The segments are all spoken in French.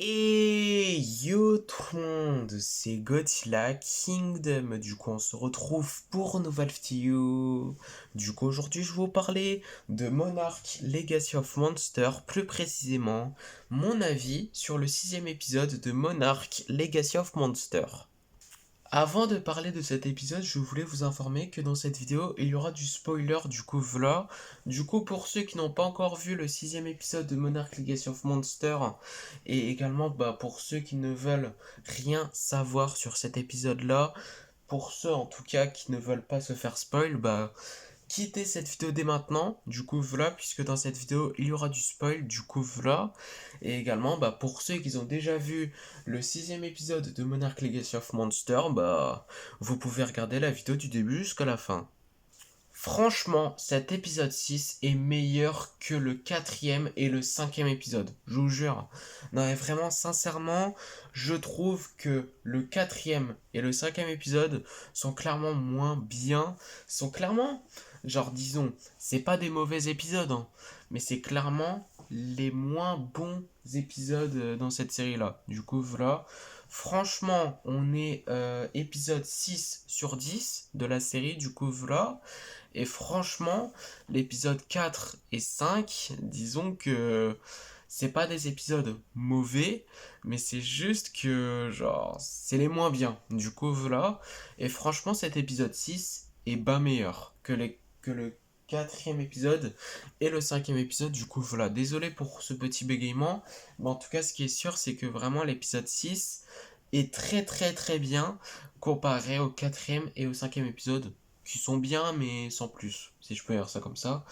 Et yo tout le monde, c'est Godzilla Kingdom. Du coup, on se retrouve pour une nouvelle vidéo. Du coup, aujourd'hui, je vais vous parler de Monarch Legacy of Monster, plus précisément mon avis sur le sixième épisode de Monarch Legacy of Monster. Avant de parler de cet épisode, je voulais vous informer que dans cette vidéo, il y aura du spoiler, du coup voilà. Du coup, pour ceux qui n'ont pas encore vu le sixième épisode de Monarch Legacy of Monster, et également pour ceux qui ne veulent rien savoir sur cet épisode-là, pour ceux en tout cas qui ne veulent pas se faire spoil, quittez cette vidéo dès maintenant, du coup voilà, puisque dans cette vidéo il y aura du spoil, du coup voilà. Et également, pour ceux qui ont déjà vu le sixième épisode de Monarch Legacy of Monster, vous pouvez regarder la vidéo du début jusqu'à la fin. Franchement, cet épisode 6 est meilleur que le quatrième et le cinquième épisode, je vous jure. Non mais vraiment, sincèrement, je trouve que le quatrième et le cinquième épisode sont clairement moins bien, sont clairement, genre disons, c'est pas des mauvais épisodes, hein, mais c'est clairement les moins bons épisodes dans cette série-là. Du coup, voilà. Franchement, on est épisode 6 sur 10 de la série, du coup, voilà. Et franchement, l'épisode 4 et 5, disons que c'est pas des épisodes mauvais, mais c'est juste que, genre, c'est les moins bien. Du coup, voilà. Et franchement, cet épisode 6 est bien meilleur que le quatrième épisode et le cinquième épisode. Du coup, voilà. Désolé pour ce petit bégaiement. Mais en tout cas, ce qui est sûr, c'est que vraiment l'épisode 6 est très très très bien comparé au quatrième et au cinquième épisode qui sont bien, mais sans plus, si je peux dire ça comme ça.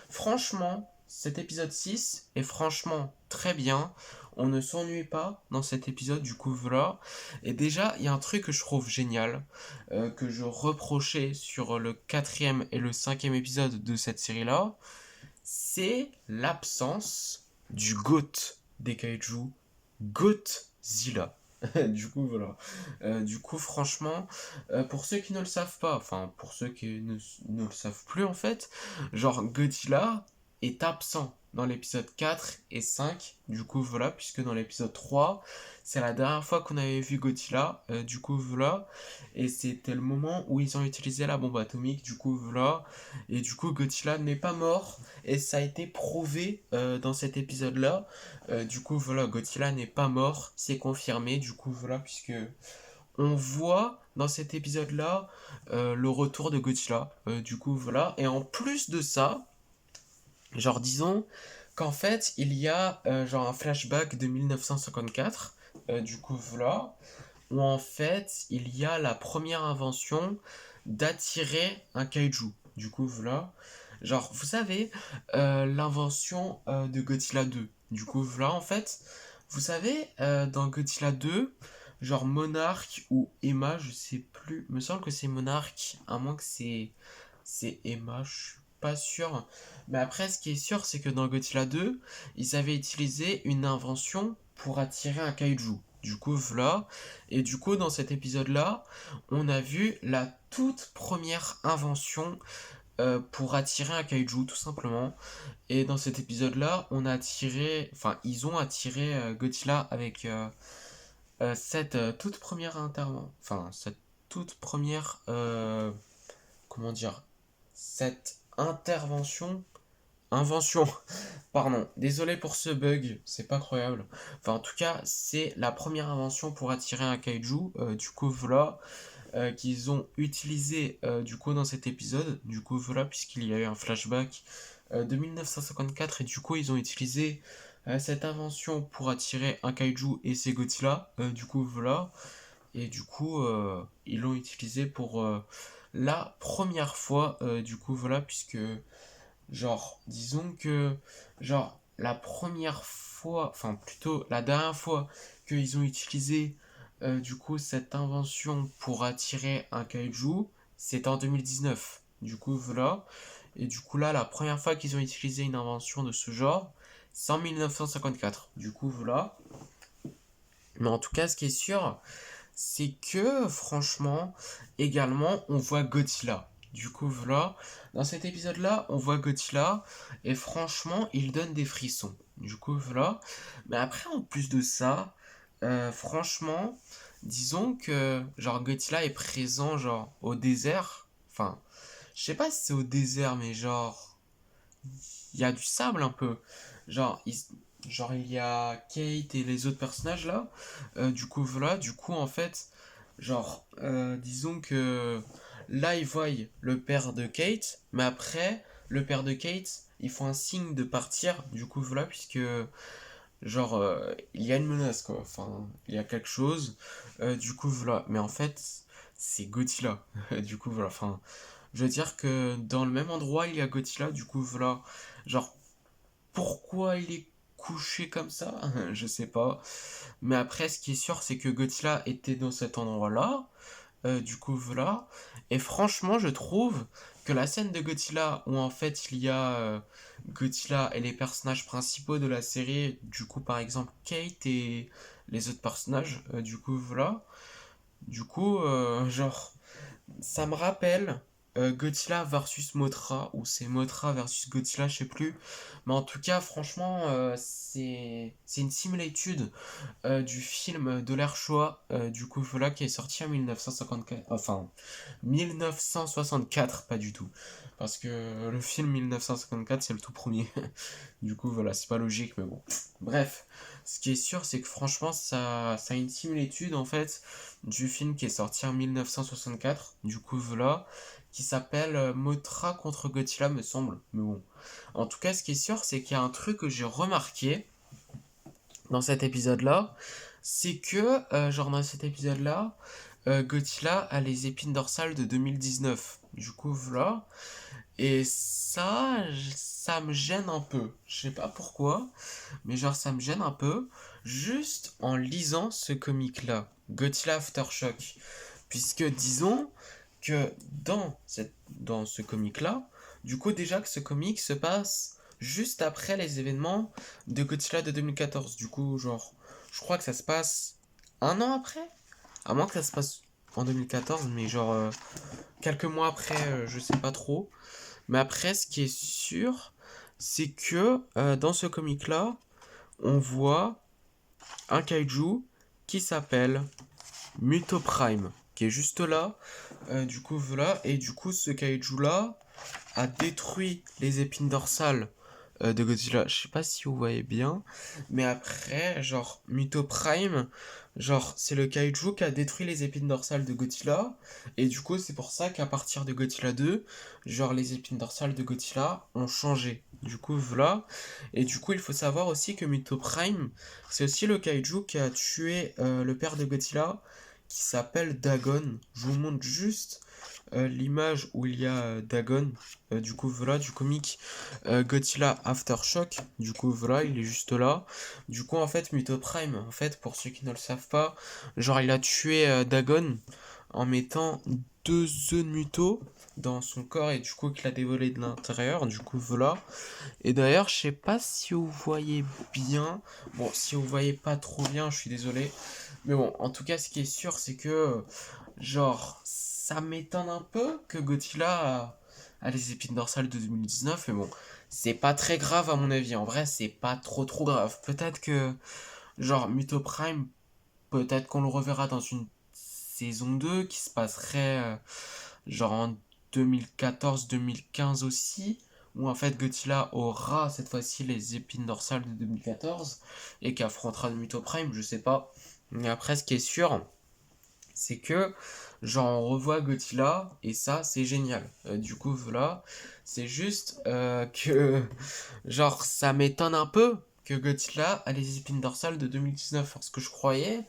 Franchement, cet épisode 6 est franchement très bien. On ne s'ennuie pas dans cet épisode, du coup, voilà. Et déjà, il y a un truc que je trouve génial, que je reprochais sur le quatrième et le cinquième épisode de cette série-là, c'est l'absence du GOAT des kaiju, Goatzilla. Du coup, voilà. Du coup, franchement, pour ceux qui ne le savent pas, enfin, pour ceux qui ne le savent plus en fait, genre Godzilla est absent dans l'épisode 4 et 5. Du coup, voilà, puisque dans l'épisode 3, c'est la dernière fois qu'on avait vu Godzilla. Du coup, voilà. Et c'était le moment où ils ont utilisé la bombe atomique. Du coup, voilà. Et du coup, Godzilla n'est pas mort. Et ça a été prouvé dans cet épisode-là. Du coup, voilà, Godzilla n'est pas mort, c'est confirmé. Du coup, voilà, puisque on voit dans cet épisode-là le retour de Godzilla. Du coup, voilà. Et en plus de ça, genre, disons qu'en fait, il y a genre un flashback de 1954. Du coup, voilà. Où en fait, il y a la première invention d'attirer un kaiju. Du coup, voilà. Genre, vous savez, l'invention de Godzilla 2. Du coup, voilà, en fait, vous savez, dans Godzilla 2, genre Monarch ou Emma, je sais plus, me semble que c'est Monarch, à moins que c'est Emma, je suis pas sûr. Mais après, ce qui est sûr, c'est que dans Godzilla 2, ils avaient utilisé une invention pour attirer un kaiju. Du coup, voilà. Et du coup, dans cet épisode-là, on a vu la toute première invention pour attirer un kaiju, tout simplement. Et dans cet épisode-là, on a attiré, enfin, ils ont attiré Godzilla avec cette toute première intervention, enfin, cette toute première, comment dire, cette intervention, invention, pardon, désolé pour ce bug, c'est pas croyable. Enfin, en tout cas, c'est la première invention pour attirer un kaiju, du coup, voilà, qu'ils ont utilisé du coup dans cet épisode. Du coup, voilà, puisqu'il y a eu un flashback de 1954 et du coup, ils ont utilisé cette invention pour attirer un kaiju et ses Godzilla. Du coup, voilà. Et du coup, ils l'ont utilisé pour la première fois. Du coup, voilà, puisque, genre, disons que, genre, la première fois, enfin, plutôt la dernière fois qu'ils ont utilisé du coup cette invention pour attirer un kaiju, c'est en 2019. Du coup, voilà. Et du coup, là, la première fois qu'ils ont utilisé une invention de ce genre, c'est en 1954. Du coup, voilà. Mais en tout cas, ce qui est sûr, c'est que franchement, également, on voit Godzilla. Du coup, voilà, dans cet épisode-là, on voit Godzilla et franchement, il donne des frissons. Du coup, voilà. Mais après, en plus de ça, franchement, disons que genre Godzilla est présent genre au désert. Enfin, je sais pas si c'est au désert, mais genre il y a du sable un peu. Genre il y a Kate et les autres personnages là. Du coup voilà, du coup en fait, disons que là ils voient le père de Kate, mais après le père de Kate, il faut un signe de partir. Du coup voilà, puisque il y a une menace, quoi. Enfin, il y a quelque chose. Du coup, voilà. Mais en fait, c'est Godzilla. Du coup, voilà. Enfin, je veux dire que dans le même endroit, il y a Godzilla. Du coup, voilà. Genre, pourquoi il est couché comme ça? Je sais pas. Mais après, ce qui est sûr, c'est que Godzilla était dans cet endroit-là. Du coup, voilà. Et franchement, je trouve que la scène de Godzilla, où en fait il y a Godzilla et les personnages principaux de la série, du coup, par exemple, Kate et les autres personnages, du coup, voilà. Du coup, ça me rappelle Godzilla versus Mothra, ou c'est Mothra versus Godzilla, je sais plus. Mais en tout cas, franchement, c'est une similitude du film de l'air Shoah, du coup voilà, qui est sorti en 1954, enfin 1964, pas du tout, parce que le film 1954 c'est le tout premier. Du coup voilà, c'est pas logique, mais bon. Bref, ce qui est sûr, c'est que franchement ça a une similitude en fait du film qui est sorti en 1964, du coup voilà, qui s'appelle Mothra contre Godzilla, me semble, mais bon. En tout cas, ce qui est sûr, c'est qu'il y a un truc que j'ai remarqué dans cet épisode-là, c'est que, dans cet épisode-là, Godzilla a les épines dorsales de 2019. Du coup, voilà. Et ça me gêne un peu. Je sais pas pourquoi, mais genre, ça me gêne un peu, juste en lisant ce comic-là, Godzilla Aftershock. Puisque, disons que dans ce comic-là, du coup, déjà que ce comic se passe juste après les événements de Godzilla de 2014. Du coup, je crois que ça se passe un an après. À moins que ça se passe en 2014, mais quelques mois après, je sais pas trop. Mais après, ce qui est sûr, c'est que dans ce comic-là, on voit un kaiju qui s'appelle Mutoprime, qui est juste là. Du coup, voilà. Et du coup, ce kaiju-là a détruit les épines dorsales de Godzilla. Je sais pas si vous voyez bien. Mais après, Mutoprime, c'est le kaiju qui a détruit les épines dorsales de Godzilla. Et du coup, c'est pour ça qu'à partir de Godzilla 2, les épines dorsales de Godzilla ont changé. Du coup, voilà. Et du coup, il faut savoir aussi que Mutoprime, c'est aussi le kaiju qui a tué le père de Godzilla, qui s'appelle Dagon. Je vous montre juste l'image où il y a Dagon, du coup voilà, du comic Godzilla Aftershock, du coup voilà, il est juste là. Du coup en fait Mutoprime, en fait pour ceux qui ne le savent pas, il a tué Dagon en mettant deux œufs de Muto dans son corps et du coup qu'il a dévolé de l'intérieur, du coup voilà. Et d'ailleurs je sais pas si vous voyez bien, bon si vous voyez pas trop bien je suis désolé, mais bon en tout cas ce qui est sûr c'est que ça m'étonne un peu que a les épines dorsales de 2019, mais bon, c'est pas très grave à mon avis. En vrai, c'est pas trop grave. Peut-être que, Mutoprime, peut-être qu'on le reverra dans une saison 2 qui se passerait, en 2014-2015 aussi, où en fait Godzilla aura cette fois-ci les épines dorsales de 2014 et qu'affrontera Mutoprime, je sais pas. Mais après, ce qui est sûr, c'est que on revoit Godzilla et ça c'est génial. Du coup voilà, c'est juste que ça m'étonne un peu que Godzilla a les épines dorsales de 2019 parce que je croyais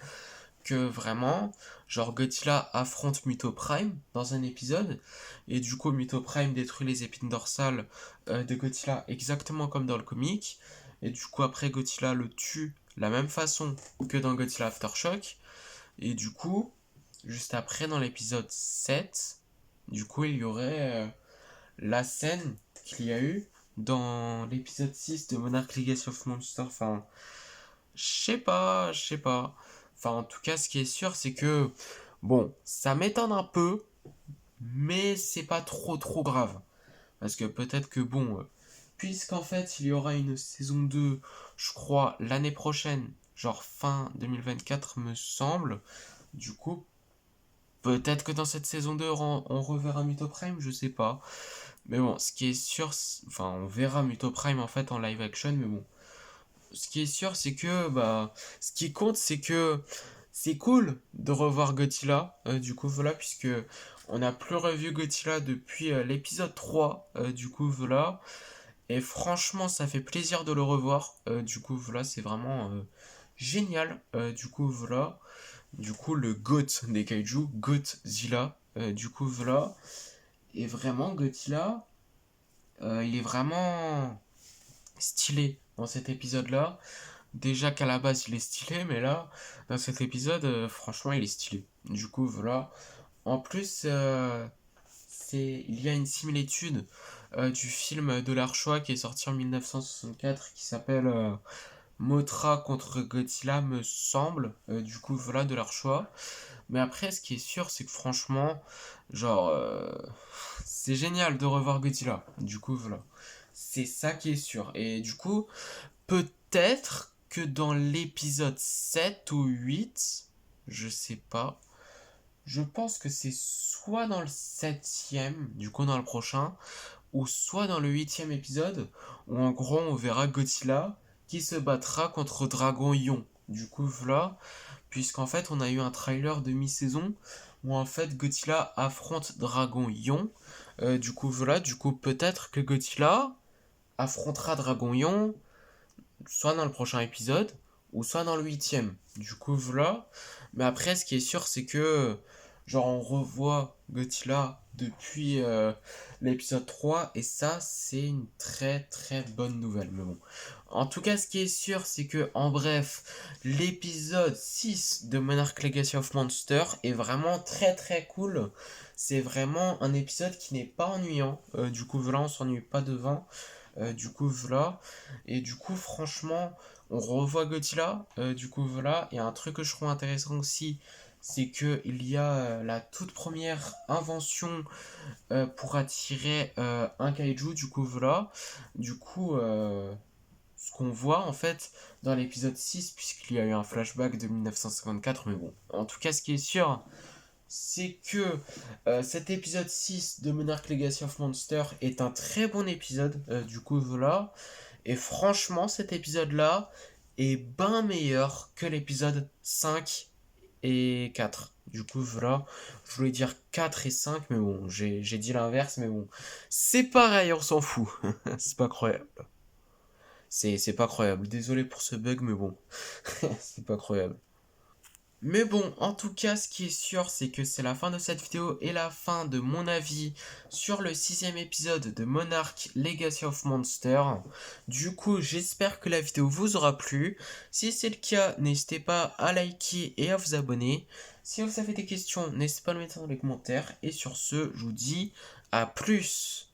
que vraiment Godzilla affronte Mutoprime dans un épisode et du coup Mutoprime détruit les épines dorsales de Godzilla exactement comme dans le comic et du coup après Godzilla le tue de la même façon que dans Godzilla Aftershock et du coup juste après, dans l'épisode 7, du coup, il y aurait la scène qu'il y a eu dans l'épisode 6 de Monarch Legacy of Monsters. Enfin, je sais pas. Enfin, en tout cas, ce qui est sûr, c'est que, bon, ça m'étonne un peu, mais c'est pas trop grave. Parce que peut-être que, bon, puisqu'en fait, il y aura une saison 2, je crois, l'année prochaine, genre fin 2024 me semble. Du coup, peut-être que dans cette saison 2, on reverra Muto Prime, je sais pas. Mais bon, ce qui est sûr, enfin, on verra Muto Prime en fait en live action, mais bon. Ce qui est sûr, c'est que, bah, ce qui compte, c'est que c'est cool de revoir Godzilla, du coup, voilà, puisque on n'a plus revu Godzilla depuis l'épisode 3, du coup, voilà. Et franchement, ça fait plaisir de le revoir, du coup, voilà, c'est vraiment génial, du coup, voilà. Du coup, le GOAT des kaiju, Godzilla, du coup, voilà. Et vraiment, Godzilla, il est vraiment stylé dans cet épisode-là. Déjà qu'à la base, il est stylé, mais là, dans cet épisode, franchement, il est stylé. Du coup, voilà. En plus, il y a une similitude du film de l'Archois qui est sorti en 1964 qui s'appelle Mothra contre Godzilla, me semble. Du coup, voilà, de l'Archois. Mais après, ce qui est sûr, c'est que franchement, genre, c'est génial de revoir Godzilla. Du coup, voilà. C'est ça qui est sûr. Et du coup, peut-être que dans l'épisode 7 ou 8, je sais pas, je pense que c'est soit dans le septième, du coup dans le prochain, ou soit dans le huitième épisode, où en gros on verra Godzilla qui se battra contre Dragon Ion. Du coup voilà, puisqu'en fait on a eu un trailer de mi-saison où en fait Godzilla affronte Dragon Ion. Du coup voilà, du coup peut-être que Godzilla affrontera Dragon Ion soit dans le prochain épisode, ou soit dans le huitième. Du coup, voilà. Mais après, ce qui est sûr, c'est que, genre, on revoit Godzilla depuis l'épisode 3, et ça, c'est une très très bonne nouvelle. Mais bon. En tout cas, ce qui est sûr, c'est que, en bref, l'épisode 6 de Monarch Legacy of Monster est vraiment très très cool. C'est vraiment un épisode qui n'est pas ennuyant. Du coup, voilà, on s'ennuie pas devant. Du coup, voilà. Et du coup, franchement, on revoit Godzilla. Du coup, voilà. Et un truc que je trouve intéressant aussi, c'est que il y a la toute première invention pour attirer un kaiju. Du coup, voilà. Du coup, ce qu'on voit en fait dans l'épisode 6 puisqu'il y a eu un flashback de 1954. Mais bon, en tout cas, ce qui est sûr, c'est que cet épisode 6 de Monarch Legacy of Monster est un très bon épisode, du coup voilà. Et franchement, cet épisode-là est bien meilleur que l'épisode 5 et 4. Du coup voilà, je voulais dire 4 et 5, mais bon, j'ai dit l'inverse, mais bon. C'est pareil, on s'en fout. C'est pas croyable. C'est pas croyable. Désolé pour ce bug, mais bon. C'est pas croyable. Mais bon, en tout cas, ce qui est sûr, c'est que c'est la fin de cette vidéo et la fin de mon avis sur le sixième épisode de Monarch Legacy of Monster. Du coup, j'espère que la vidéo vous aura plu. Si c'est le cas, n'hésitez pas à liker et à vous abonner. Si vous avez des questions, n'hésitez pas à le mettre dans les commentaires. Et sur ce, je vous dis à plus.